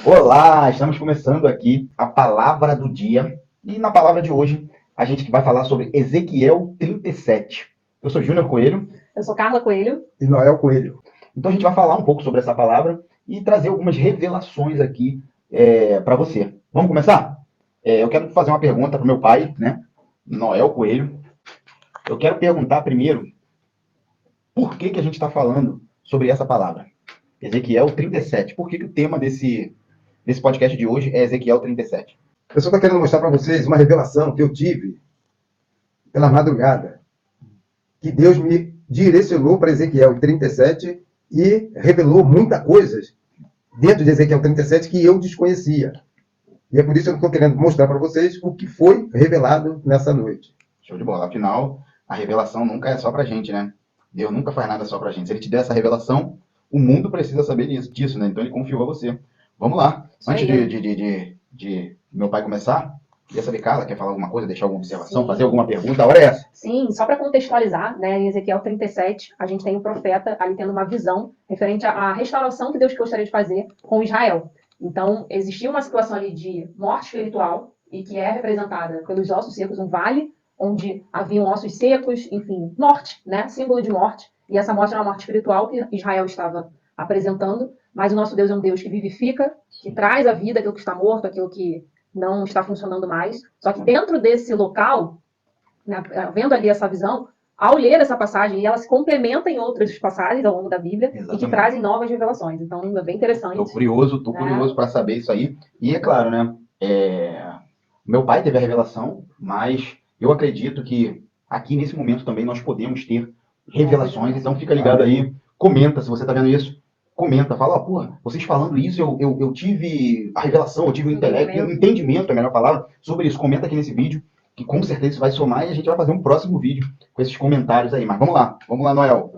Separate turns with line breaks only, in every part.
Olá, estamos começando aqui a palavra do dia. E na palavra de hoje, a gente vai falar sobre Ezequiel 37. Eu sou Júnior Coelho.
Eu sou Carla Coelho.
E Noel Coelho.
Então a gente vai falar um pouco sobre essa palavra e trazer algumas revelações aqui para você. Vamos começar? Eu quero fazer uma pergunta para o meu pai, né? Noel Coelho. Eu quero perguntar primeiro por que a gente está falando sobre essa palavra. Ezequiel 37. Por que o tema desse podcast de hoje é Ezequiel 37?
Eu só estou querendo mostrar para vocês uma revelação que eu tive pela madrugada. Que Deus me direcionou para Ezequiel 37 e revelou muita coisa dentro de Ezequiel 37 que eu desconhecia. E é por isso que eu estou querendo mostrar para vocês o que foi revelado nessa noite.
Show de bola. Afinal, a revelação nunca é só para a gente, né? Deus nunca faz nada só para a gente. Se Ele te der essa revelação, o mundo precisa saber disso, né? Então Ele confiou a você. Vamos lá. Antes de meu pai começar, queria saber, Carla, quer falar alguma coisa, deixar alguma observação, fazer alguma pergunta? A hora é essa.
Sim, só para contextualizar, né, em Ezequiel 37, a gente tem um profeta ali tendo uma visão referente à restauração que Deus gostaria de fazer com Israel. Então, existia uma situação ali de morte espiritual, e que é representada pelos ossos secos, um vale onde haviam ossos secos, enfim, morte, né, símbolo de morte. E essa morte era uma morte espiritual que Israel estava apresentando, mas o nosso Deus é um Deus que vivifica, que traz à vida aquilo que está morto, aquilo que não está funcionando mais. Só que dentro desse local, né, vendo ali essa visão, ao ler essa passagem, e ela se complementa em outras passagens ao longo da Bíblia, exatamente, e que trazem novas revelações. Então, é bem interessante.
Estou curioso para saber isso aí. E é claro, né? Meu pai teve a revelação, mas eu acredito que aqui nesse momento também nós podemos ter revelações. Então fica ligado aí, comenta se você está vendo isso. Comenta, fala, pô, vocês falando isso, eu tive a revelação, eu tive o entendimento, é a melhor palavra, sobre isso. Comenta aqui nesse vídeo, que com certeza isso vai somar e a gente vai fazer um próximo vídeo com esses comentários aí. Mas vamos lá, Noel.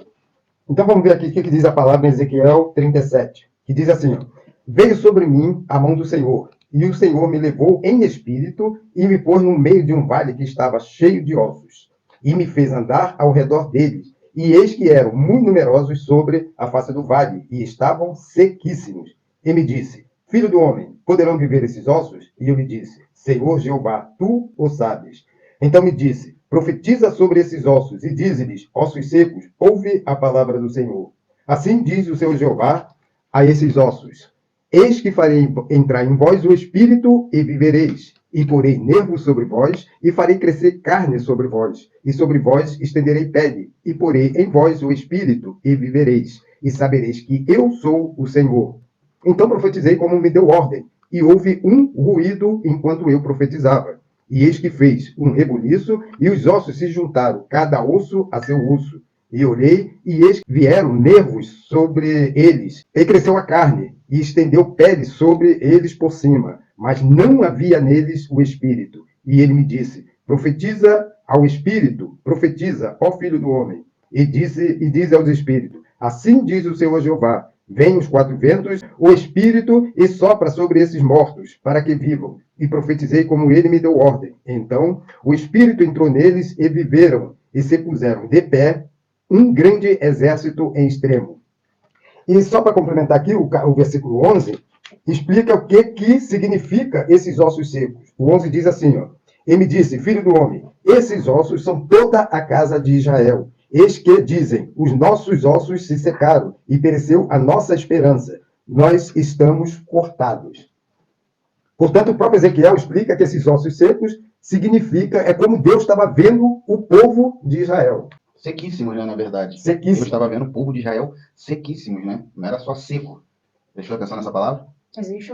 Então vamos ver aqui o que diz a palavra em Ezequiel 37, que diz assim, ó, veio sobre mim a mão do Senhor, e o Senhor me levou em espírito e me pôs no meio de um vale que estava cheio de ossos, e me fez andar ao redor deles. E eis que eram muito numerosos sobre a face do vale, e estavam sequíssimos. E me disse, filho do homem, poderão viver esses ossos? E eu lhe disse, Senhor Jeová, tu o sabes. Então me disse, profetiza sobre esses ossos, e dize-lhes, ossos secos, ouve a palavra do Senhor. Assim diz o Senhor Jeová a esses ossos, eis que farei entrar em vós o espírito, e vivereis. E porei nervos sobre vós, e farei crescer carne sobre vós, e sobre vós estenderei pele, e porei em vós o espírito, e vivereis, e sabereis que eu sou o Senhor. Então profetizei como me deu ordem, e houve um ruído enquanto eu profetizava. E eis que fez um rebuliço, e os ossos se juntaram, cada osso a seu osso. E olhei, e eis que vieram nervos sobre eles, e cresceu a carne, e estendeu pele sobre eles por cima, mas não havia neles o Espírito. E ele me disse, profetiza ao Espírito, profetiza, ó Filho do Homem. E diz aos Espíritos, assim diz o Senhor Jeová, vem os quatro ventos, o Espírito, e sopra sobre esses mortos, para que vivam. E profetizei como ele me deu ordem. Então o Espírito entrou neles, e viveram, e se puseram de pé, um grande exército em extremo. E só para complementar aqui, o versículo 11 explica o que significa esses ossos secos. O 11 diz assim, ó, e me disse, filho do homem, esses ossos são toda a casa de Israel. Eis que dizem, os nossos ossos se secaram, e pereceu a nossa esperança. Nós estamos cortados. Portanto, o próprio Ezequiel explica que esses ossos secos é como Deus estava vendo o povo de Israel.
Sequíssimos, né, na verdade.
Sequíssimos.
Eu estava vendo o povo de Israel sequíssimos, né? Não era só seco. Prestou atenção nessa palavra?
Existe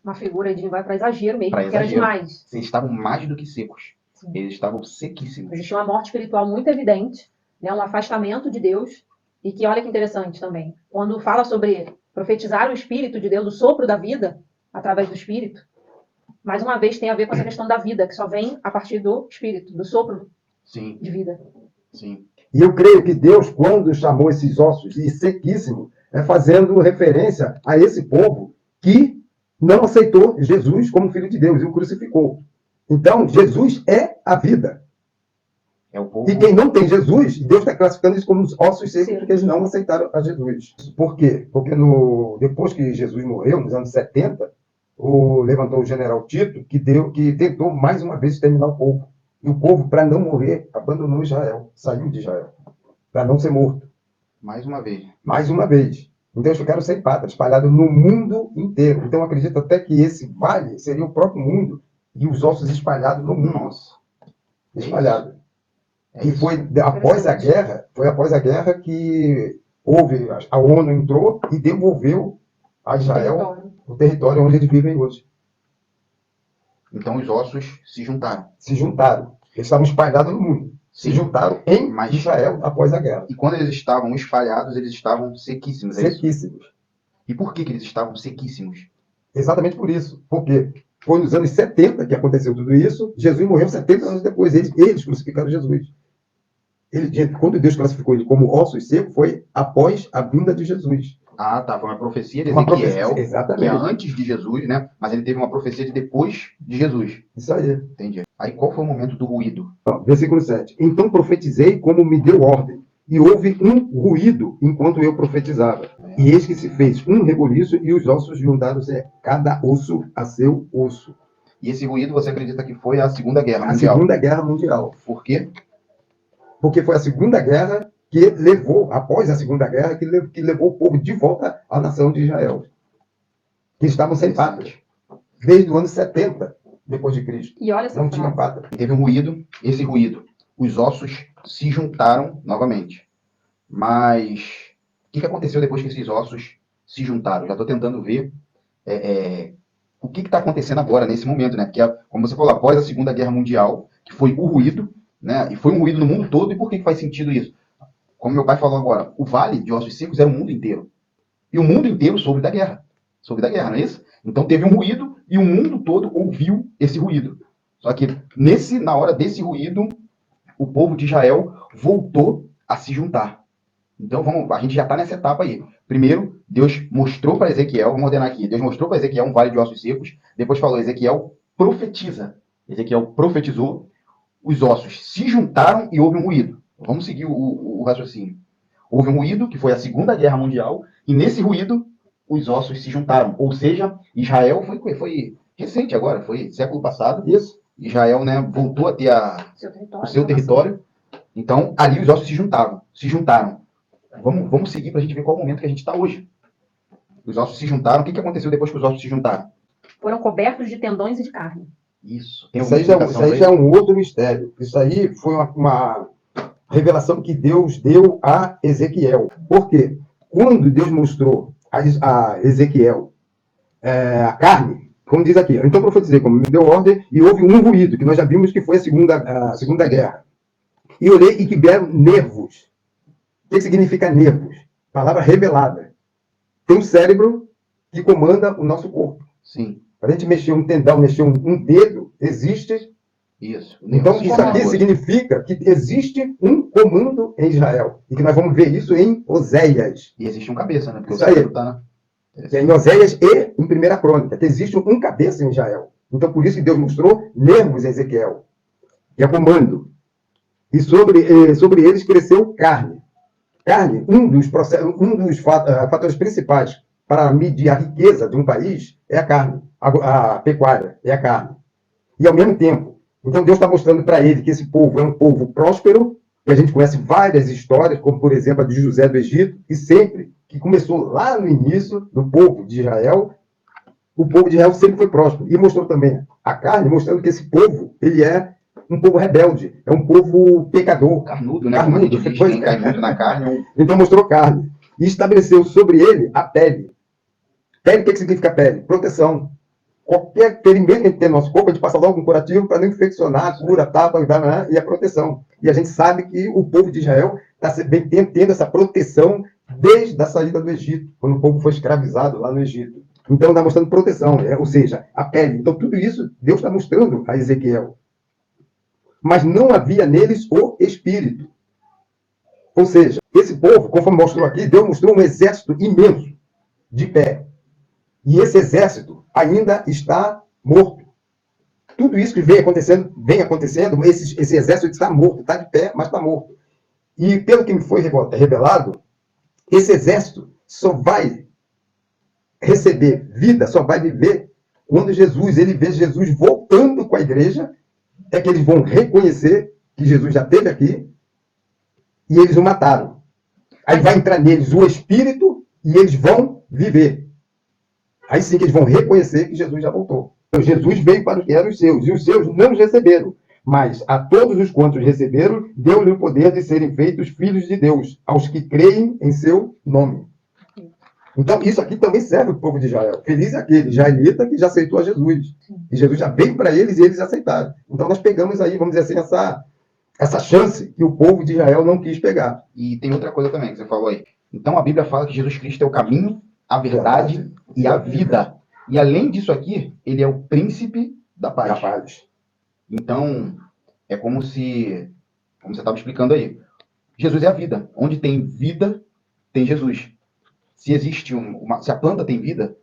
uma figura de vai para exagero mesmo, porque era demais.
Eles estavam mais do que secos. Sim. Eles estavam sequíssimos.
Existia uma morte espiritual muito evidente, né, um afastamento de Deus, e que olha que interessante também. Quando fala sobre profetizar o Espírito de Deus, o sopro da vida, através do Espírito, mais uma vez tem a ver com essa questão da vida, que só vem a partir do Espírito, do sopro. Sim. De vida.
Sim.
E eu creio que Deus, quando chamou esses ossos e sequíssimos, é fazendo referência a esse povo que não aceitou Jesus como Filho de Deus e o crucificou. Então, Jesus é a vida.
É o povo.
E quem não tem Jesus, Deus está classificando isso como os ossos secos, porque eles não aceitaram a Jesus. Por quê? Porque depois que Jesus morreu, nos anos 70, levantou o general Tito, que tentou mais uma vez exterminar o povo. E o povo, para não morrer, abandonou Israel, saiu de Israel, para não ser morto.
Mais uma vez.
Mais uma vez. Então eles ficaram sem pátria, espalhados no mundo inteiro. Então eu acredito até que esse vale seria o próprio mundo e os ossos espalhados no mundo.
Nossa.
Espalhados. E
isso.
foi após a guerra que a ONU entrou e devolveu a Israel o território onde eles vivem hoje.
Então os ossos se juntaram.
Se juntaram. Eles estavam espalhados no mundo. Se juntaram em Israel após a guerra.
E quando eles estavam espalhados, eles estavam sequíssimos.
Sequíssimos.
E por que eles estavam sequíssimos?
Exatamente por isso. Porque foi nos anos 70 que aconteceu tudo isso. Jesus morreu 70 anos depois. Eles crucificaram Jesus. Quando Deus classificou ele como ossos secos, foi após a vinda de Jesus.
Ah, tá. Foi uma profecia de Ezequiel, que é antes de Jesus, né? Mas ele teve uma profecia de depois de Jesus.
Isso aí.
Entendi. Aí qual foi o momento do ruído?
Versículo 7. Então profetizei como me deu ordem, e houve um ruído enquanto eu profetizava. E eis que se fez um reboliço, e os ossos juntaram-se, cada osso a seu osso.
E esse ruído, você acredita que foi a Segunda Guerra Mundial?
A Segunda Guerra Mundial.
Por quê?
Porque foi a Segunda Guerra que levou, após a Segunda Guerra, que levou o povo de volta à nação de Israel. Que estavam sem pátria. Desde o ano 70, depois de Cristo.
E olha essa
não tinha pátria.
Teve um ruído, esse ruído. Os ossos se juntaram novamente. Mas o que aconteceu depois que esses ossos se juntaram? Já estou tentando ver o que está acontecendo agora, nesse momento, né? Porque, como você falou, após a Segunda Guerra Mundial, que foi o ruído, né? E foi um ruído no mundo todo. E por que faz sentido isso? Como meu pai falou agora, o Vale de Ossos Secos era o mundo inteiro. E o mundo inteiro soube da guerra. Soube da guerra, não é isso? Então teve um ruído e o mundo todo ouviu esse ruído. Só que na hora desse ruído, o povo de Israel voltou a se juntar. Então a gente já está nessa etapa aí. Primeiro, Deus mostrou para Ezequiel, vamos ordenar aqui, Deus mostrou para Ezequiel um vale de ossos secos, depois falou, Ezequiel profetiza. Ezequiel profetizou, os ossos se juntaram e houve um ruído. Vamos seguir o raciocínio. Houve um ruído, que foi a Segunda Guerra Mundial, e nesse ruído, os ossos se juntaram. Ou seja, Israel foi recente agora, foi século passado.
Isso.
Israel, né, voltou a ter o seu território. Então, ali os ossos se juntaram. Vamos seguir para a gente ver qual é o momento que a gente está hoje. Os ossos se juntaram. O que aconteceu depois que os ossos se juntaram?
Foram cobertos de tendões e de carne.
Isso.
Isso aí já é um outro mistério. Isso aí foi uma revelação que Deus deu a Ezequiel. Por quê? Quando Deus mostrou a Ezequiel a carne, como diz aqui, então profetizei como me deu ordem, e houve um ruído, que nós já vimos que foi a Segunda Guerra. E olhei e que vieram nervos. O que significa nervos? Palavra revelada. Tem um cérebro que comanda o nosso corpo.
Sim.
Para a gente mexer um tendão, mexer um dedo, existe.
Isso.
Então, isso aqui significa que existe um comando em Israel. E que nós vamos ver isso em Oséias.
E existe um cabeça, né? Porque
isso
o cérebro está...
Em Oséias e em 1 Crônica, que existe um cabeça em Israel. Então, por isso que Deus mostrou nervos em Ezequiel. E é comando. E sobre eles cresceu carne. Carne, um dos fatores principais para medir a riqueza de um país é a carne. A pecuária é a carne. E ao mesmo tempo, então Deus está mostrando para ele que esse povo é um povo próspero, que a gente conhece várias histórias, como por exemplo a de José do Egito, e sempre que começou lá no início do povo de Israel, o povo de Israel sempre foi próspero. E mostrou também a carne, mostrando que esse povo, ele é um povo rebelde, é um povo pecador.
Carnudo, né? Carnudo. Quem cai muito na carne.
Então mostrou carne. E estabeleceu sobre ele a pele. Pele, o que significa pele? Proteção. Qualquer ferimento que a gente tem no nosso corpo, a gente passa logo um curativo para não infeccionar, cura, tapa, e a proteção. E a gente sabe que o povo de Israel está tendo essa proteção desde a saída do Egito, quando o povo foi escravizado lá no Egito. Então está mostrando proteção, ou seja, a pele. Então tudo isso Deus está mostrando a Ezequiel. Mas não havia neles o Espírito. Ou seja, esse povo, conforme mostrou aqui, Deus mostrou um exército imenso de pé. E esse exército ainda está morto. tudo isso que vem acontecendo, esse exército está morto, está de pé, mas está morto. E pelo que me foi revelado, esse exército só vai receber vida, só vai viver quando ele vê Jesus voltando com a igreja, é que eles vão reconhecer que Jesus já esteve aqui e eles o mataram. Aí vai entrar neles o Espírito e eles vão viver. Aí sim que eles vão reconhecer que Jesus já voltou. Então, Jesus veio para os que eram os seus, e os seus não os receberam. Mas a todos os quantos receberam, deu-lhe o poder de serem feitos filhos de Deus, aos que creem em seu nome. Então, isso aqui também serve para o povo de Israel. Feliz é aquele israelita que já aceitou a Jesus. E Jesus já veio para eles e eles aceitaram. Então, nós pegamos aí, vamos dizer assim, essa chance que o povo de Israel não quis pegar.
E tem outra coisa também que você falou aí. Então a Bíblia fala que Jesus Cristo é o caminho, a verdade e a vida. E além disso aqui, ele é o príncipe da paz. Então, é como você estava explicando aí. Jesus é a vida. Onde tem vida, tem Jesus. Se existe se a planta tem vida,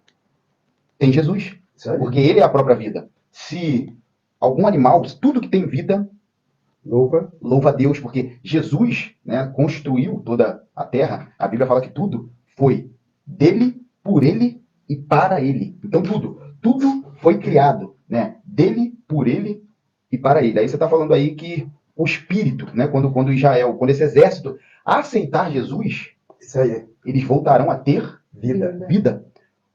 tem Jesus. Porque ele é a própria vida. Se algum animal, tudo que tem vida, louva a Deus, porque Jesus, né, construiu toda a terra. A Bíblia fala que tudo foi dele, por ele e para ele. Então tudo foi criado, né, dele, por ele e para ele. Aí você está falando aí que o Espírito, né, quando Israel, quando esse exército aceitar Jesus,
isso aí,
eles voltarão a ter vida.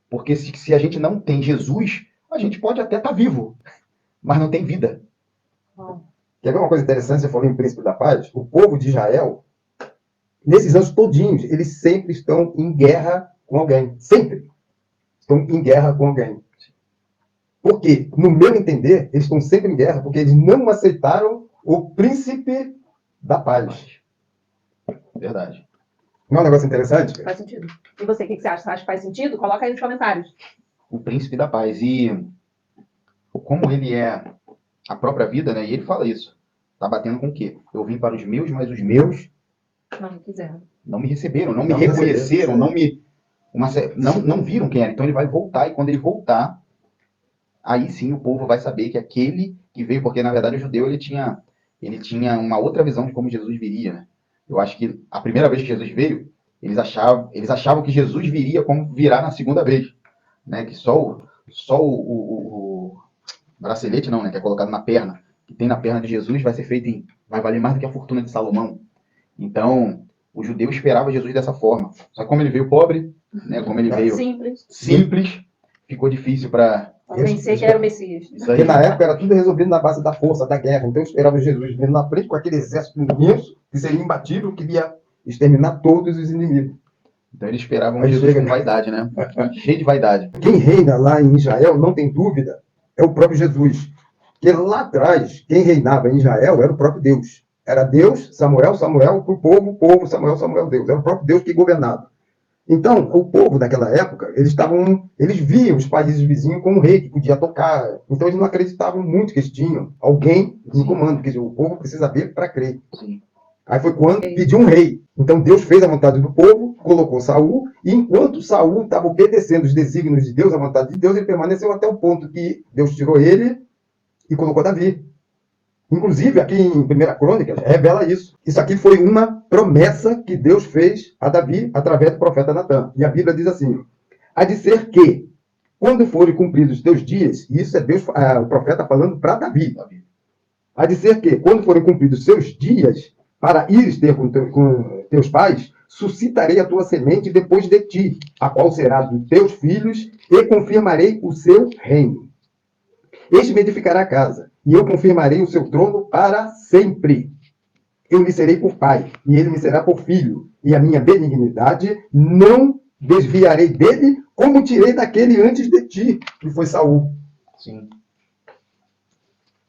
Porque se a gente não tem Jesus, a gente pode até estar vivo, mas não tem vida.
Quer ver uma coisa interessante? Você falou em príncipe da paz. O povo de Israel, nesses anos todinhos, eles sempre estão em guerra com alguém. Sempre estão em guerra com alguém. Por quê? No meu entender, eles estão sempre em guerra porque eles não aceitaram o príncipe da paz.
Verdade.
Não é um negócio interessante?
Faz sentido. E você, o que você acha? Você acha que faz sentido? Coloca aí nos comentários.
O príncipe da paz. E como ele é a própria vida, né? E ele fala isso. Tá batendo com o quê? Eu vim para os meus, mas os meus
não quiseram.
Não me receberam, não me reconheceram, não viram quem era. Então ele vai voltar, e quando ele voltar, aí sim o povo vai saber que aquele que veio, porque na verdade o judeu ele tinha uma outra visão de como Jesus viria, né? Eu acho que a primeira vez que Jesus veio, eles achavam que Jesus viria como virá na segunda vez, né? Que só o bracelete não, né? Que é colocado na perna, que tem na perna de Jesus, vai valer mais do que a fortuna de Salomão. Então, o judeu esperava Jesus dessa forma. Só que como ele veio pobre, né? Como ele veio simples, ficou difícil para
vencer que era o Messias.
Porque na época era tudo resolvido na base da força, da guerra. Então esperava Jesus vindo na frente com aquele exército imenso, que seria imbatível, que ia exterminar todos os inimigos.
Então eles esperavam Jesus com vaidade, né? Cheio de vaidade.
Quem reina lá em Israel, não tem dúvida, é o próprio Jesus. Porque lá atrás, quem reinava em Israel era o próprio Deus. Era Deus, Samuel para o povo, Samuel, Deus. Era o próprio Deus que governava. Então, o povo daquela época, eles viam os países vizinhos como um rei que podia tocar. Então, eles não acreditavam muito que eles tinham alguém no comando, porque o povo precisa ver para crer.
Sim.
Aí foi quando pediu um rei. Então, Deus fez a vontade do povo, colocou Saul, e enquanto Saul estava obedecendo os desígnios de Deus, a vontade de Deus, ele permaneceu até o ponto que Deus tirou ele e colocou Davi. Inclusive, aqui em 1 Crônicas, revela isso. Isso aqui foi uma promessa que Deus fez a Davi através do profeta Natan. E a Bíblia diz assim: há de ser que, quando forem cumpridos os teus dias, e isso é Deus, o profeta falando para Davi. Há de ser que, quando forem cumpridos os seus dias, para ires ter com teus pais, suscitarei a tua semente depois de ti, a qual será dos teus filhos, e confirmarei o seu reino. Este me edificará a casa, e eu confirmarei o seu trono para sempre. Eu lhe serei por pai, e ele me será por filho, e a minha benignidade não desviarei dele, como tirei daquele antes de ti, que foi Saul.
Sim.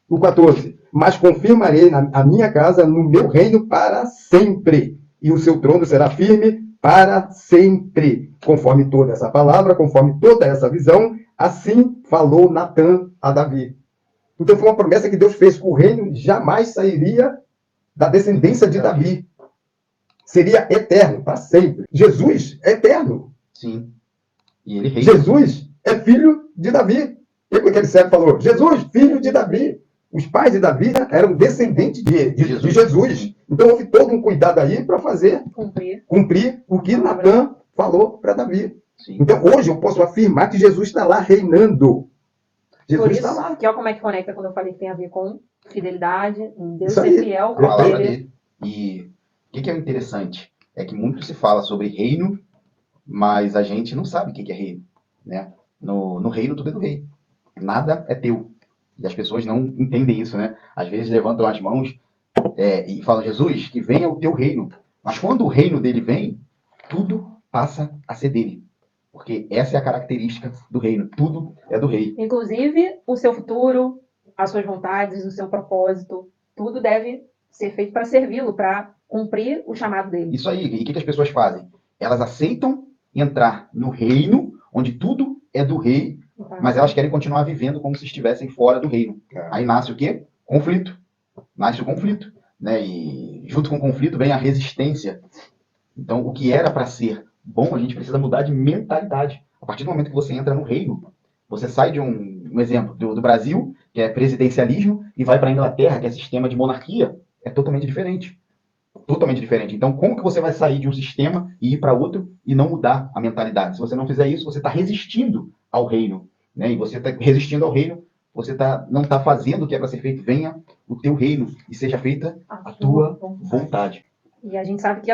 O 14. Mas confirmarei a minha casa no meu reino para sempre, e o seu trono será firme para sempre. Conforme toda essa palavra, conforme toda essa visão, assim falou Natan a Davi. Então foi uma promessa que Deus fez, que o reino jamais sairia da descendência de Davi. Seria eterno, para sempre. Jesus é eterno.
Sim. E ele reina.
Jesus é filho de Davi. E aquele servo falou, Jesus, filho de Davi. Os pais de Davi eram descendentes de Jesus. Então houve todo um cuidado aí para fazer cumprir o que Natan falou para Davi.
Sim.
Então hoje eu posso afirmar que Jesus está lá reinando. Jesus
Por isso,
está lá.
que é como é que conecta quando eu falei que tem a ver com fidelidade, em Deus
Isso
ser
aí.
fiel.
A palavra
Ele...
dele. E o que é interessante é que muito se fala sobre reino, mas a gente não sabe o que é reino, né? No reino tudo é do rei. Nada é teu. E as pessoas não entendem isso, né? Às vezes levantam as mãos e falam, Jesus, que venha o teu reino. Mas quando o reino dele vem, tudo passa a ser dele. Porque essa é a característica do reino. Tudo é do rei.
Inclusive, o seu futuro, as suas vontades, o seu propósito, tudo deve ser feito para servi-lo, para cumprir o chamado dele.
Isso aí. E o que as pessoas fazem? Elas aceitam entrar no reino, onde tudo é do rei, mas elas querem continuar vivendo como se estivessem fora do reino. Aí nasce o quê? Conflito. Nasce o conflito. Né? E junto com o conflito vem a resistência. Então, o que era para ser bom, a gente precisa mudar de mentalidade. A partir do momento que você entra no reino, você sai de um exemplo do Brasil, que é presidencialismo, e vai para a Inglaterra, que é sistema de monarquia. É totalmente diferente. Totalmente diferente. Então, como que você vai sair de um sistema e ir para outro e não mudar a mentalidade? Se você não fizer isso, você está resistindo ao reino. Né? E você está resistindo ao reino, você não está fazendo o que é para ser feito. Venha o teu reino e seja feita a tua vontade.
E a gente sabe que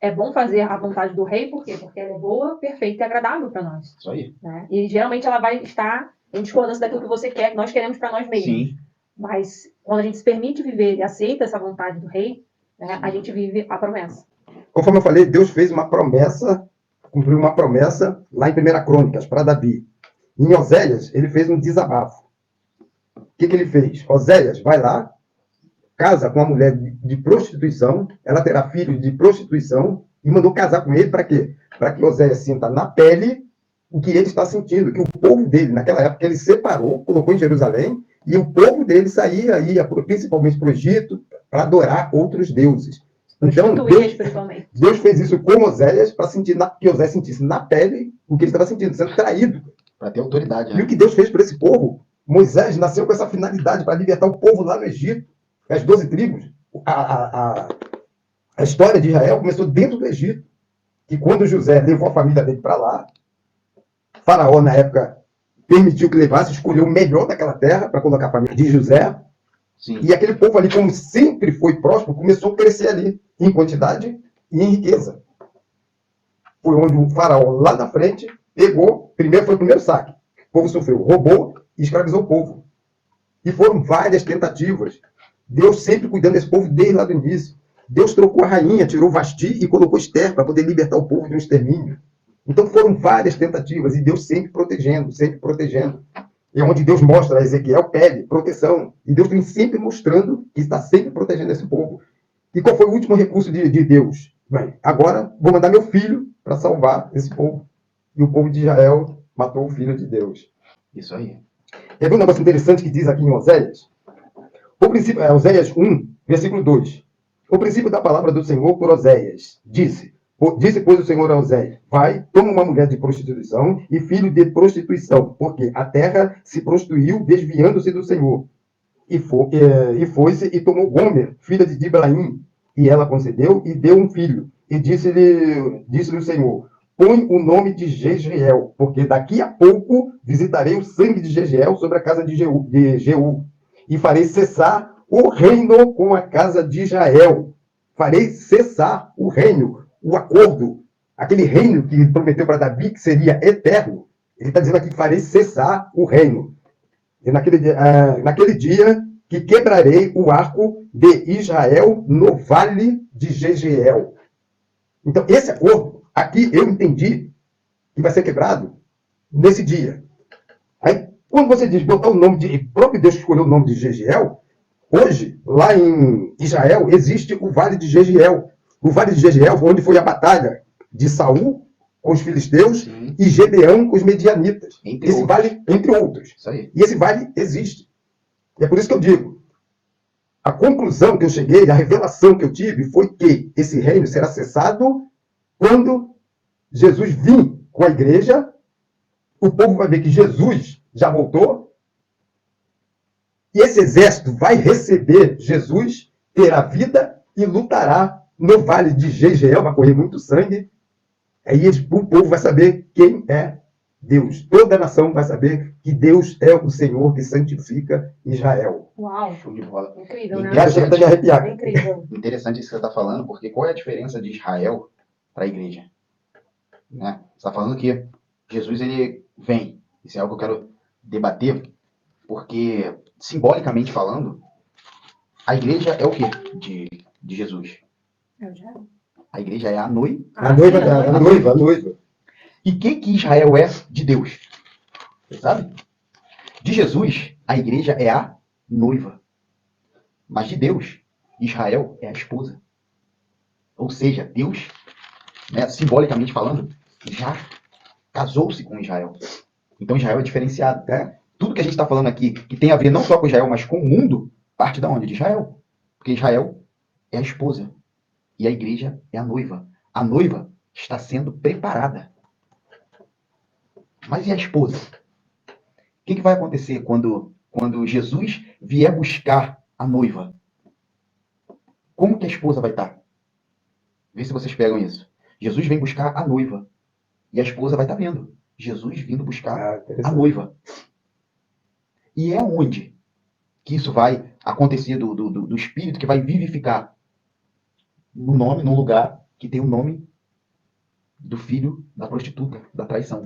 é bom fazer a vontade do rei, por quê? Porque ela é boa, perfeita e agradável para nós.
Isso aí.
Né? E geralmente ela vai estar em discordância daquilo que você quer, que nós queremos para nós mesmos.
Sim.
Mas quando a gente se permite viver e aceita essa vontade do rei, né, a gente vive a promessa.
Conforme eu falei, Deus fez uma promessa, cumpriu uma promessa lá em 1 Crônicas, para Davi. Em Oséias, ele fez um desabafo. O que ele fez? Oséias vai lá, casa com uma mulher de prostituição, ela terá filhos de prostituição, e mandou casar com ele para quê? Para que Oséias sinta na pele o que ele está sentindo, que o povo dele, naquela época, ele separou, colocou em Jerusalém, e o povo dele ia principalmente para o Egito, para adorar outros deuses. Então, Deus fez isso com Oséias, para que Oséias sentisse na pele o que ele estava sentindo, sendo traído.
Para ter autoridade. Né?
E o que Deus fez para esse povo? Moisés nasceu com essa finalidade, para libertar o povo lá no Egito, as 12 tribos. A história de Israel começou dentro do Egito. E quando José levou a família dele para lá, Faraó, na época, permitiu que levasse, escolheu o melhor daquela terra para colocar a família de José. Sim. E aquele povo ali, como sempre foi próspero, começou a crescer ali, em quantidade e em riqueza. Foi onde o faraó, lá na frente, foi o primeiro saque. O povo sofreu, roubou e escravizou o povo. E foram várias tentativas. Deus sempre cuidando desse povo desde lá do início. Deus trocou a rainha, tirou Vasti e colocou Esther para poder libertar o povo de um extermínio. Então foram várias tentativas e Deus sempre protegendo, sempre protegendo. E onde Deus mostra a Ezequiel, pede proteção. E Deus vem sempre mostrando que está sempre protegendo esse povo. E qual foi o último recurso de Deus? Bem, agora vou mandar meu filho para salvar esse povo. E o povo de Israel matou o filho de Deus.
Isso aí.
Quer ver um negócio interessante que diz aqui em Oséias? O princípio, Oséias 1, versículo 2. O princípio da palavra do Senhor por Oséias. Disse, pois, o Senhor a Oséias, vai, toma uma mulher de prostituição e filho de prostituição, porque a terra se prostituiu, desviando-se do Senhor. E foi-se e tomou Gomer, filha de Diblaim, e ela concedeu e deu um filho. E disse-lhe o Senhor, põe o nome de Jezreel, porque daqui a pouco visitarei o sangue de Jezreel sobre a casa de Jeú, e farei cessar o reino com a casa de Israel. Farei cessar o reino, o acordo, aquele reino que prometeu para Davi que seria eterno. Ele está dizendo aqui que farei cessar o reino. E naquele dia que quebrarei o arco de Israel no vale de Jezreel. Então, esse acordo, aqui eu entendi que vai ser quebrado nesse dia. Aí, quando você diz botar o nome de... próprio Deus escolheu o nome de Jezreel, hoje, lá em Israel, existe o Vale de Jezreel. O Vale de Jezreel foi onde foi a batalha de Saul com os filisteus. Sim. E Gedeão com os medianitas. Vale, entre outros.
Isso aí.
E esse vale existe. E é por isso que eu digo, a conclusão que eu cheguei, a revelação que eu tive, foi que esse reino será cessado quando Jesus vir com a igreja. O povo vai ver que Jesus já voltou, E esse exército vai receber Jesus, terá vida e lutará no vale de Jezreel, vai correr muito sangue. Aí o povo vai saber quem é Deus. Toda a nação vai saber que Deus é o Senhor que santifica Israel.
Uau,
Show de bola.
incrível, né?
E a gente está de arrepiar.
É incrível.
Interessante isso que você está falando, porque qual é a diferença de Israel para a igreja? Né? Você está falando que Jesus ele vem. Isso é algo que eu quero debater, porque, simbolicamente falando, a igreja é o quê de Jesus? A igreja é a noiva.
A noiva.
E o que Israel é de Deus? Você sabe? De Jesus, a igreja é a noiva. Mas de Deus, Israel é a esposa. Ou seja, Deus, né, simbolicamente falando, já casou-se com Israel. Então Israel é diferenciado. Né? Tudo que a gente está falando aqui, que tem a ver não só com Israel, mas com o mundo, parte de onde? De Israel. Porque Israel é a esposa. E a igreja é a noiva. A noiva está sendo preparada. Mas e a esposa? O que vai acontecer quando Jesus vier buscar a noiva? Como que a esposa vai estar? Vê se vocês pegam isso. Jesus vem buscar a noiva. E a esposa vai estar vendo. Jesus vindo buscar a noiva. E é onde que isso vai acontecer do Espírito que vai vivificar? No nome, num lugar que tem o nome do filho da prostituta, da traição.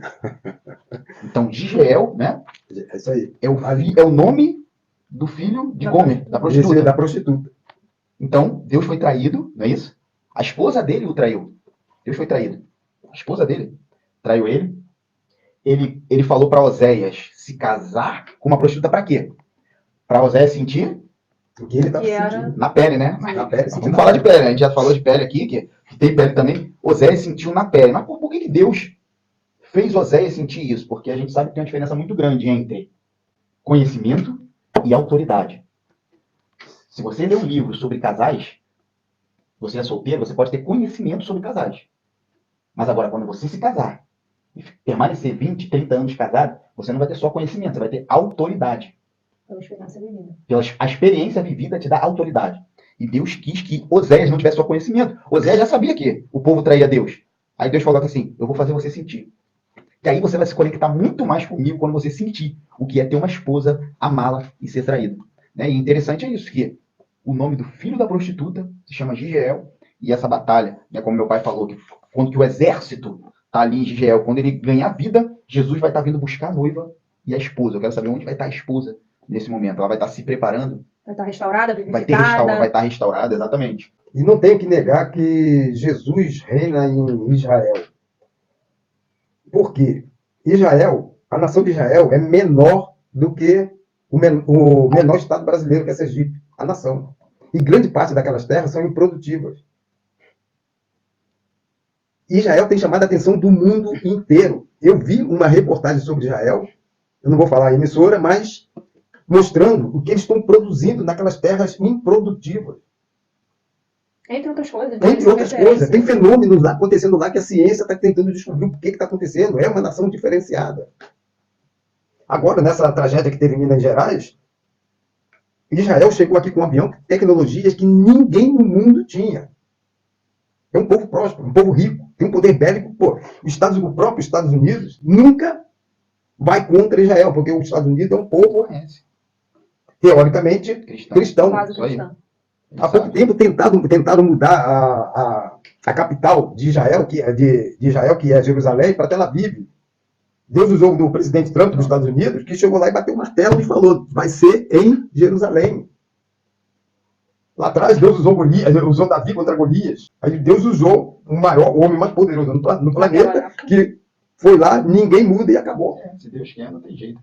Então, Gigiel, né?
É isso aí.
É o nome do filho de Gomer, da prostituta.
Da prostituta.
Então, Deus foi traído, não é isso? A esposa dele o traiu. Deus foi traído. A esposa dele traiu ele. Ele falou para Oséias se casar com uma prostituta para quê? Para Oséias sentir
O que ele está sentindo.
na pele, né?
Na pele,
Vamos falar de pele, né? A gente já falou de pele aqui, que tem pele também. Oséias sentiu na pele. Mas por que Deus fez Oséias sentir isso? Porque a gente sabe que tem uma diferença muito grande entre conhecimento e autoridade. Se você ler um livro sobre casais, você é solteiro, você pode ter conhecimento sobre casais. Mas agora, quando você se casar e permanecer 20, 30 anos casado, você não vai ter só conhecimento, você vai ter autoridade.
Pela experiência vivida.
A experiência vivida te dá autoridade. E Deus quis que Oséias não tivesse só conhecimento. Oséias já sabia que o povo traía Deus. Aí Deus falou assim, eu vou fazer você sentir. E aí você vai se conectar muito mais comigo quando você sentir o que é ter uma esposa, amá-la e ser traído. Né? E interessante é isso, que o nome do filho da prostituta se chama Gigiel, e essa batalha, né, como meu pai falou, que quando que o exército está ali em Gigiel, quando ele ganhar vida, Jesus vai estar vindo buscar a noiva e a esposa. Eu quero saber onde vai estar a esposa nesse momento. Ela vai estar se preparando.
Vai estar restaurada,
Vai
vivificada.
estar restaurada, exatamente.
E não tenho que negar que Jesus reina em Israel. Por quê? Israel, a nação de Israel é menor do que o menor estado brasileiro, que é Sergipe, a nação. E grande parte daquelas terras são improdutivas. Israel tem chamado a atenção do mundo inteiro. Eu vi uma reportagem sobre Israel, eu não vou falar em emissora, mas mostrando o que eles estão produzindo naquelas terras improdutivas.
Entre outras coisas.
Entre outras coisas. Tem fenômenos lá, acontecendo lá que a ciência está tentando descobrir o que está acontecendo. É uma nação diferenciada. Agora, nessa tragédia que teve em Minas Gerais, Israel chegou aqui com um avião, tecnologias que ninguém no mundo tinha. É um povo próspero, um povo rico, tem um poder bélico. Pô, o próprio Estados Unidos nunca vai contra Israel, porque os Estados Unidos é um povo, teoricamente, cristão. Há pouco tempo tentaram mudar a capital de Israel, que é Jerusalém, para Tel Aviv. Deus usou o presidente Trump dos Estados Unidos, que chegou lá e bateu o martelo e falou, vai ser em Jerusalém. Lá atrás, Deus usou Davi contra Golias. Aí Deus usou o homem mais poderoso no planeta, que foi lá, ninguém muda e acabou.
Se Deus quer, não tem jeito.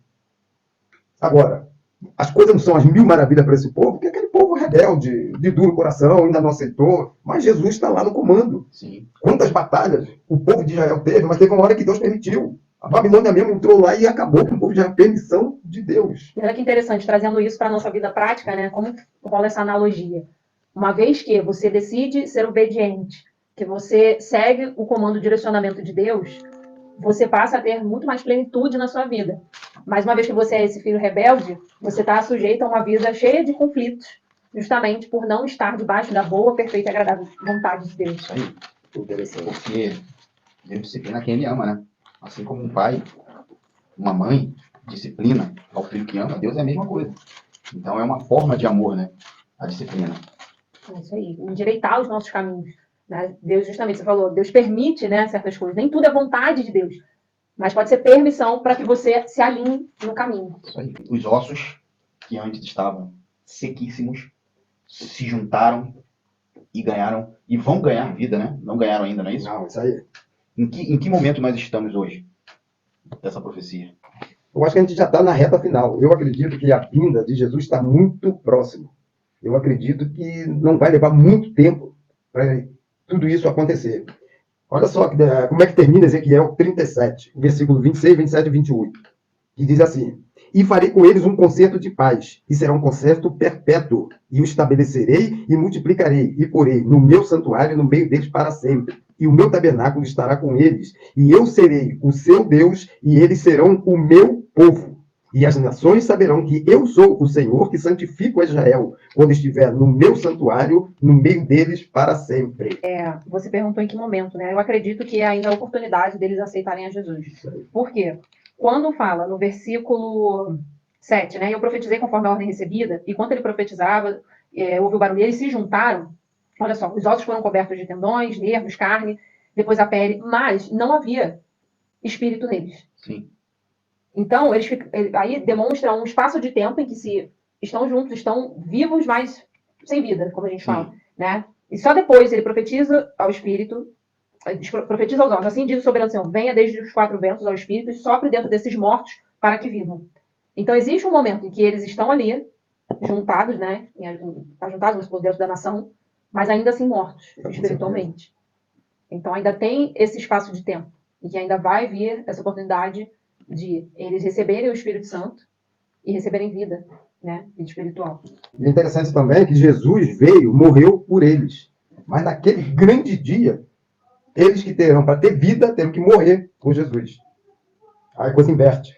Agora, as coisas não são as mil maravilhas para esse povo, porque é aquele povo rebelde, de duro coração, ainda não aceitou. Mas Jesus está lá no comando.
Sim.
Quantas batalhas o povo de Israel teve, mas teve uma hora que Deus permitiu. A Babilônia mesmo entrou lá e acabou com o povo de Israel. Permissão de Deus.
E olha que interessante, trazendo isso para a nossa vida prática, né? Como rola essa analogia? Uma vez que você decide ser obediente, que você segue o comando, o direcionamento de Deus, você passa a ter muito mais plenitude na sua vida. Mas uma vez que você é esse filho rebelde, você está sujeito a uma vida cheia de conflitos, justamente por não estar debaixo da boa, perfeita e agradável vontade de Deus.
Isso aí.
Interessante.
Porque Deus disciplina quem ele ama, né? Assim como um pai, uma mãe disciplina ao filho que ama, Deus é a mesma coisa. Então é uma forma de amor, né? A disciplina.
É isso aí, endireitar os nossos caminhos. Né? Deus, justamente, você falou, Deus permite, né, certas coisas. Nem tudo é vontade de Deus, mas pode ser permissão para que você se alinhe no caminho.
Isso aí. Os ossos que antes estavam sequíssimos se juntaram e ganharam, e vão ganhar vida, né? Não ganharam ainda, não é isso?
Não, isso aí.
Em que momento nós estamos hoje dessa profecia?
Eu acho que a gente já está na reta final. Eu acredito que a vinda de Jesus está muito próximo. Eu acredito que não vai levar muito tempo para tudo isso acontecer. Olha só como é que termina Ezequiel 37, versículo 26, 27 e 28, que diz assim: E farei com eles um concerto de paz, e será um concerto perpétuo, e o estabelecerei e multiplicarei, e porei no meu santuário no meio deles para sempre. E o meu tabernáculo estará com eles, e eu serei o seu Deus, e eles serão o meu povo. E as nações saberão que eu sou o Senhor que santifico a Israel, quando estiver no meu santuário, no meio deles para sempre.
Você perguntou em que momento, né? Eu acredito que é ainda a oportunidade deles aceitarem a Jesus. Por quê? Quando fala no versículo 7, né? Eu profetizei conforme a ordem recebida, e quando ele profetizava, houve o barulho, eles se juntaram. Olha só, os ossos foram cobertos de tendões, nervos, carne, depois a pele, mas não havia espírito neles.
Sim.
Então, aí demonstra um espaço de tempo em que se estão juntos, estão vivos, mas sem vida, como a gente fala, né? E só depois ele profetiza ao espírito, profetiza aos ossos, assim diz o soberano Senhor, venha desde os 4 ventos ao espírito e sopre dentro desses mortos para que vivam. Então, existe um momento em que eles estão ali, juntados, né? Ajuntados dentro da nação, mas ainda assim mortos, espiritualmente. Então, ainda tem esse espaço de tempo, e que ainda vai vir essa oportunidade de eles receberem o Espírito Santo e receberem vida, né? Vida espiritual.
E é interessante também que Jesus veio, morreu por eles. Mas naquele grande dia, eles que terão, para ter vida, terão que morrer por Jesus. Aí a coisa inverte.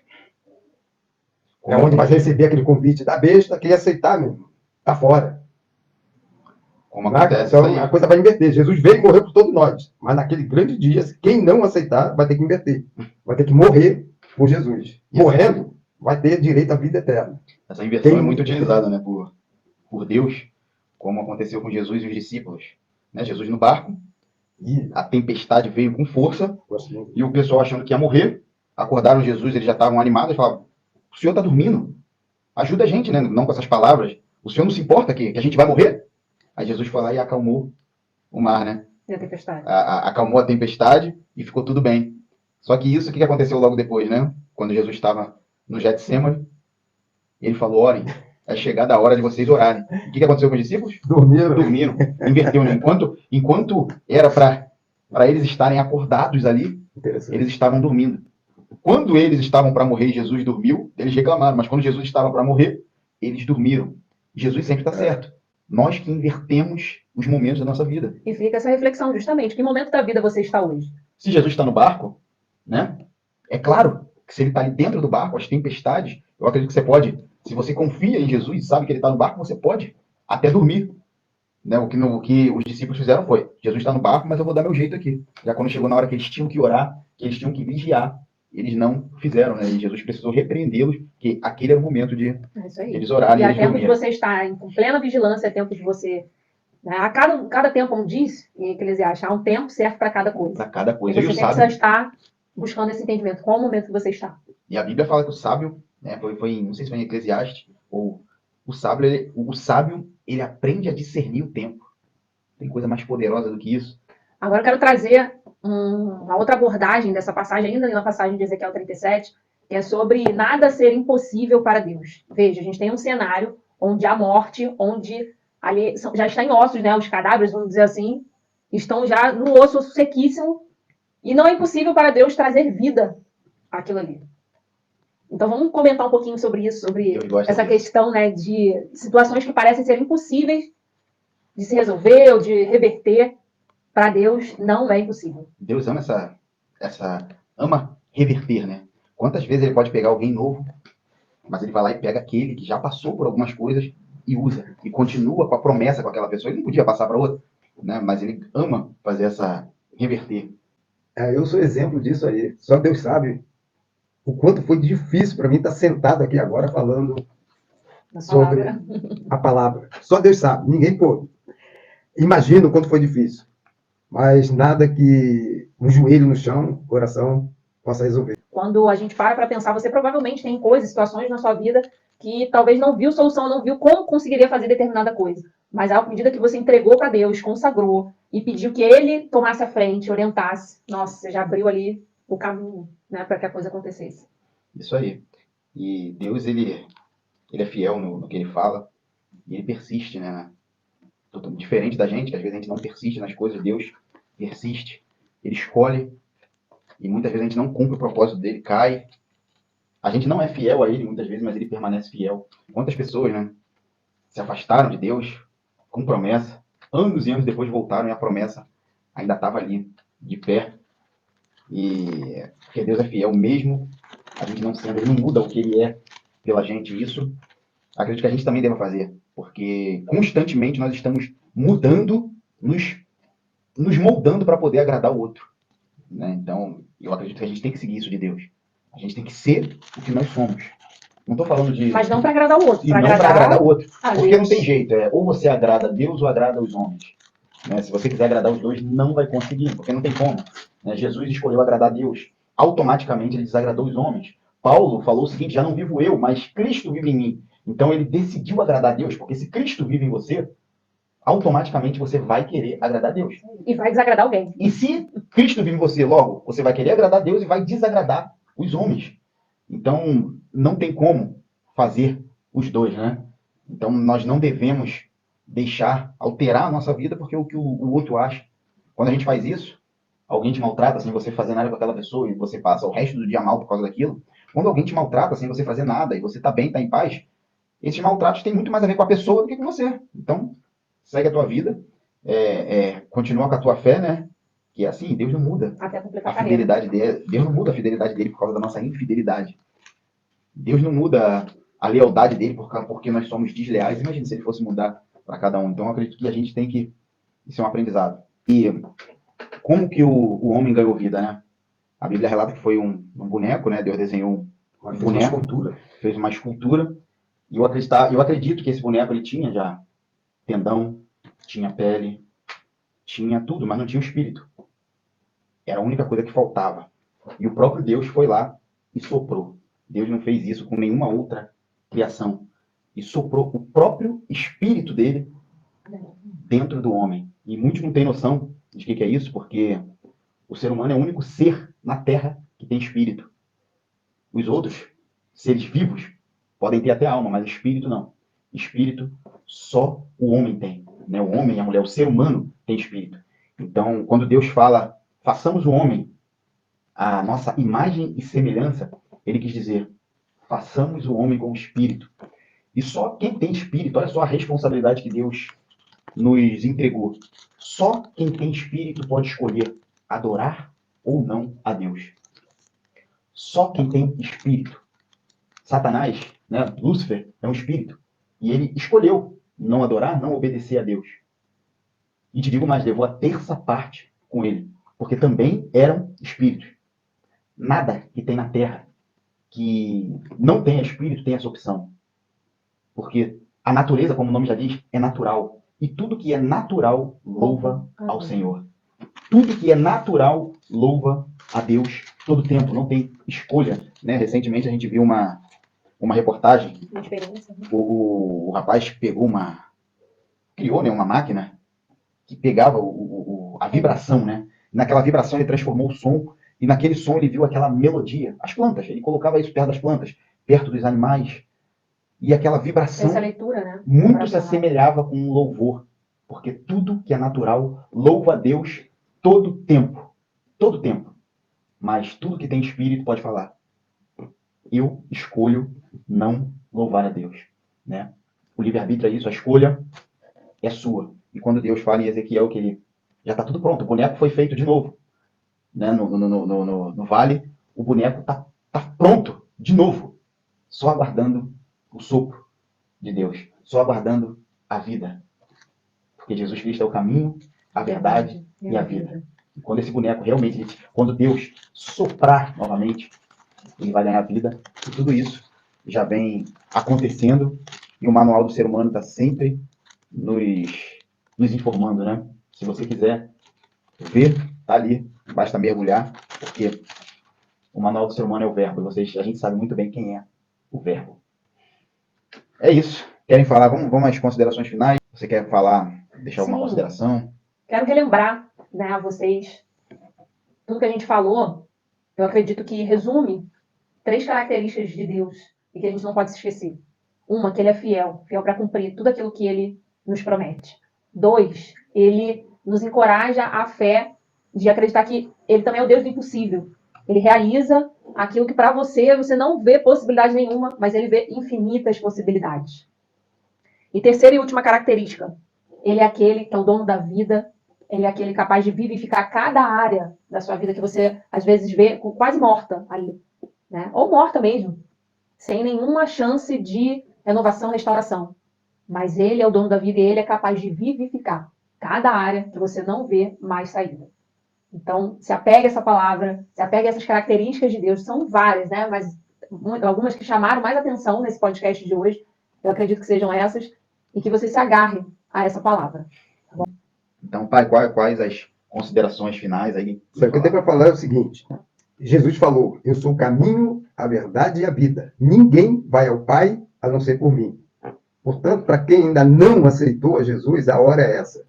É onde vai receber aquele convite da besta, quem aceitar, mesmo, tá fora.
Como acontece
Então
isso aí.
a coisa vai inverter. Jesus veio e morreu por todos nós. Mas naquele grande dia, quem não aceitar, vai ter que inverter. Vai ter que morrer por Jesus. Morrendo, vai ter direito à vida eterna.
Essa inversão é muito utilizada, né, por Deus, como aconteceu com Jesus e os discípulos. Né? Jesus no barco, e a tempestade veio com força, e o pessoal achando que ia morrer, acordaram Jesus, eles já estavam animados, falavam: o senhor está dormindo? Ajuda a gente, né? Não com essas palavras. O senhor não se importa que a gente vai morrer? Aí Jesus foi lá e acalmou o mar, né?
E a tempestade.
Acalmou a tempestade e ficou tudo bem. Só que isso, o que aconteceu logo depois, né? Quando Jesus estava no Getsemane, ele falou: orem, é chegada a hora de vocês orarem. O que aconteceu com os discípulos? Dormiram. Inverteu, né? Enquanto era para eles estarem acordados ali, eles estavam dormindo. Quando eles estavam para morrer e Jesus dormiu, eles reclamaram. Mas quando Jesus estava para morrer, eles dormiram. Jesus sempre está certo. Nós que invertemos os momentos da nossa vida.
E fica essa reflexão, justamente. Que momento da vida você está hoje?
Se Jesus está no barco, né? É claro que se ele está ali dentro do barco, as tempestades, eu acredito que você pode, se você confia em Jesus e sabe que ele está no barco, você pode até dormir. Né? O que os discípulos fizeram foi: Jesus está no barco, mas eu vou dar meu jeito aqui. Já quando chegou na hora que eles tinham que orar, que eles tinham que vigiar, eles não fizeram, né? E Jesus precisou repreendê-los, que aquele era o momento de eles orarem.
E é tempo de você estar com plena vigilância, é tempo de você... Né? A cada tempo, como diz em Eclesiastes, há um tempo certo para cada coisa.
Para cada coisa.
E você precisa estar buscando esse entendimento. Qual o momento que você está?
E a Bíblia fala que o sábio, né, não sei se foi em Eclesiastes, ou o sábio, ele aprende a discernir o tempo. Tem coisa mais poderosa do que isso.
Agora eu quero trazer uma outra abordagem dessa passagem, ainda na passagem de Ezequiel 37, que é sobre nada ser impossível para Deus. Veja, a gente tem um cenário onde a morte, onde ali já está em ossos, né? Os cadáveres, vamos dizer assim, estão já no osso sequíssimo, e não é impossível para Deus trazer vida àquilo ali. Então vamos comentar um pouquinho sobre isso, sobre essa questão, né, de situações que parecem ser impossíveis de se resolver ou de reverter. Para Deus não é impossível.
Deus ama essa ama reverter, né? Quantas vezes ele pode pegar alguém novo, mas ele vai lá e pega aquele que já passou por algumas coisas e usa, e continua com a promessa com aquela pessoa. Ele não podia passar para outra, né? Mas ele ama fazer essa reverter.
Eu sou exemplo disso aí. Só Deus sabe o quanto foi difícil para mim estar sentado aqui agora falando
Na
sobre
palavra.
a palavra. Só Deus sabe. Ninguém pôde. Imagina o quanto foi difícil. Mas nada que um joelho no chão, coração, possa resolver.
Quando a gente para pensar, você provavelmente tem coisas, situações na sua vida que talvez não viu solução, não viu como conseguiria fazer determinada coisa. Mas à medida que você entregou para Deus, consagrou e pediu que Ele tomasse a frente, orientasse, nossa, você já abriu ali o caminho, né, para que a coisa acontecesse.
Isso aí. E Deus, ele é fiel no que ele fala, e ele persiste, né? Totalmente diferente da gente, que às vezes a gente não persiste nas coisas, Deus persiste. Ele escolhe, e muitas vezes a gente não cumpre o propósito dele, cai. A gente não é fiel a ele muitas vezes, mas ele permanece fiel. Quantas pessoas, né, se afastaram de Deus com promessa, anos e anos depois voltaram e a promessa ainda estava ali, de pé. E porque Deus é fiel mesmo, a gente não sendo, ele não muda o que ele é pela gente. Isso acredito que a gente também deva fazer, porque constantemente nós estamos mudando, nos moldando para poder agradar o outro, né? Então, eu acredito que a gente tem que seguir isso de Deus. A gente tem que ser o que nós somos. Não estou falando de...
Mas não para agradar o outro,
E não para agradar o outro.
a
Porque
Deus.
não tem jeito. Ou você agrada a Deus ou agrada os homens. Né? Se você quiser agradar os dois, não vai conseguir, porque não tem como. Né? Jesus escolheu agradar a Deus. Automaticamente ele desagradou os homens. Paulo falou o seguinte: já não vivo eu, mas Cristo vive em mim. Então ele decidiu agradar a Deus, porque se Cristo vive em você, automaticamente você vai querer agradar a Deus.
E vai desagradar alguém.
E se Cristo vive em você, logo, você vai querer agradar a Deus e vai desagradar os homens. Então, não tem como fazer os dois, né? Então, nós não devemos deixar alterar a nossa vida porque o que o outro acha. Quando a gente faz isso, alguém te maltrata sem você fazer nada com aquela pessoa e você passa o resto do dia mal por causa daquilo. Quando alguém te maltrata sem você fazer nada e você tá bem, tá em paz, esses maltratos têm muito mais a ver com a pessoa do que com você. Então, segue a tua vida, continua com a tua fé, né? Que é assim, Deus não muda
Até completar
a
a carreira.
fidelidade dele. Deus não muda a fidelidade dele por causa da nossa infidelidade. Deus não muda a lealdade dele porque nós somos desleais. Imagina se ele fosse mudar para cada um. Então, eu acredito que a gente tem que... Isso é um aprendizado. E como que o homem ganhou vida, né? A Bíblia relata que foi um boneco, né? Deus desenhou um boneco, fez uma escultura. E eu acredito que esse boneco ele tinha já tendão, tinha pele, tinha tudo, mas não tinha o espírito. Era a única coisa que faltava. E o próprio Deus foi lá e soprou. Deus não fez isso com nenhuma outra criação. E soprou o próprio espírito dele dentro do homem. E muitos não têm noção de que é isso, porque o ser humano é o único ser na Terra que tem espírito. Os outros seres vivos podem ter até alma, mas espírito não. Espírito só o homem tem. Né? O homem, a mulher, o ser humano tem espírito. Então, quando Deus fala, façamos o homem a nossa imagem e semelhança, ele quis dizer, façamos o homem com espírito. E só quem tem espírito, olha só a responsabilidade que Deus nos entregou. Só quem tem espírito pode escolher adorar ou não a Deus. Só quem tem espírito. Satanás, né, Lúcifer, é um espírito. E ele escolheu não adorar, não obedecer a Deus. E te digo mais, levou a terça parte com ele. Porque também eram espíritos. Nada que tem na Terra que não tenha espírito tem essa opção. Porque a natureza, como o nome já diz, é natural. E tudo que é natural louva ao Senhor. Tudo que é natural louva a Deus todo tempo, não tem escolha. Né? Recentemente a gente viu uma reportagem. O rapaz pegou criou, né, uma máquina que pegava a vibração, né? Naquela vibração ele transformou o som, e naquele som ele viu aquela melodia, as plantas, ele colocava isso perto das plantas, perto dos animais, e aquela vibração
essa leitura, né?
muito se assemelhava com um louvor, porque tudo que é natural louva a Deus todo tempo, mas tudo que tem espírito pode falar, eu escolho não louvar a Deus, né? O livre-arbítrio é isso, a escolha é sua. E quando Deus fala em Ezequiel que ele já está tudo pronto, o boneco foi feito de novo. né, no vale, o boneco tá pronto, de novo, só aguardando o sopro de Deus, só aguardando a vida. Porque Jesus Cristo é o caminho, a verdade e a vida. E quando esse boneco realmente, quando Deus soprar novamente, ele vai ganhar vida. E tudo isso já vem acontecendo. E o Manual do Ser Humano está sempre nos informando, né? Se você quiser ver, tá ali, basta mergulhar, porque o Manual do Ser Humano é o verbo. A gente sabe muito bem quem é o verbo. É isso. Querem falar? Vamos às considerações finais? Você quer falar, deixar alguma consideração?
Quero relembrar, né, a vocês tudo que a gente falou. Eu acredito que resume 3 características de Deus e que a gente não pode se esquecer. Uma, que ele é fiel para cumprir tudo aquilo que ele nos promete. 2, ele nos encoraja à fé de acreditar que ele também é o Deus do impossível. Ele realiza aquilo que para você não vê possibilidade nenhuma, mas ele vê infinitas possibilidades. E terceira e última característica, ele é aquele que é o dono da vida, ele é aquele capaz de vivificar cada área da sua vida que você, às vezes, vê quase morta ali, né? Ou morta mesmo, sem nenhuma chance de renovação, restauração. Mas ele é o dono da vida e ele é capaz de vivificar cada área que você não vê mais saída. Então, se apegue a essa palavra, se apegue a essas características de Deus, são várias, né? Mas algumas que chamaram mais atenção nesse podcast de hoje, eu acredito que sejam essas, e que você se agarre a essa palavra. Tá bom?
Então, pai, quais as considerações finais aí?
Só que eu tenho para falar é o seguinte: Jesus falou, eu sou o caminho, a verdade e a vida. Ninguém vai ao Pai a não ser por mim. Portanto, para quem ainda não aceitou a Jesus, a hora é essa.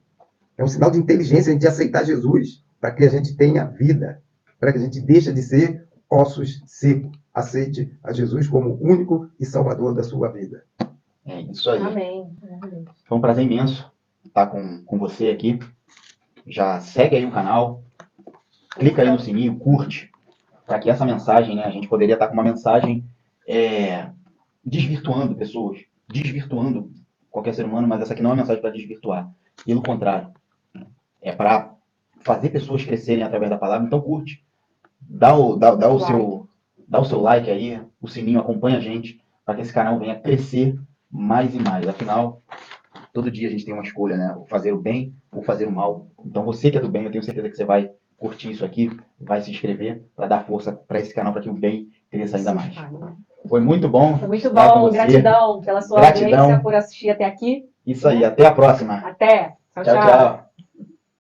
É um sinal de inteligência a gente aceitar Jesus, para que a gente tenha vida, para que a gente deixe de ser ossos secos. Aceite a Jesus como único e salvador da sua vida.
É isso aí.
Amém.
Foi um prazer imenso estar com você aqui. Já segue aí o canal, clica aí no sininho, curte, para que essa mensagem, né, a gente poderia estar com uma mensagem desvirtuando pessoas, desvirtuando qualquer ser humano, mas essa aqui não é uma mensagem para desvirtuar. Pelo contrário, é para fazer pessoas crescerem através da palavra. Então curte, dá o seu like aí, o sininho, acompanha a gente, para que esse canal venha crescer mais e mais. Afinal, todo dia a gente tem uma escolha, né? Fazer o bem ou fazer o mal. Então você que é do bem, eu tenho certeza que você vai curtir isso aqui, vai se inscrever para dar força para esse canal, para que o bem cresça ainda mais. Foi muito bom.
Foi muito bom. Gratidão pela sua audiência, por assistir até aqui.
Isso aí, até a próxima.
Até. Tchau,
Tchau, tchau.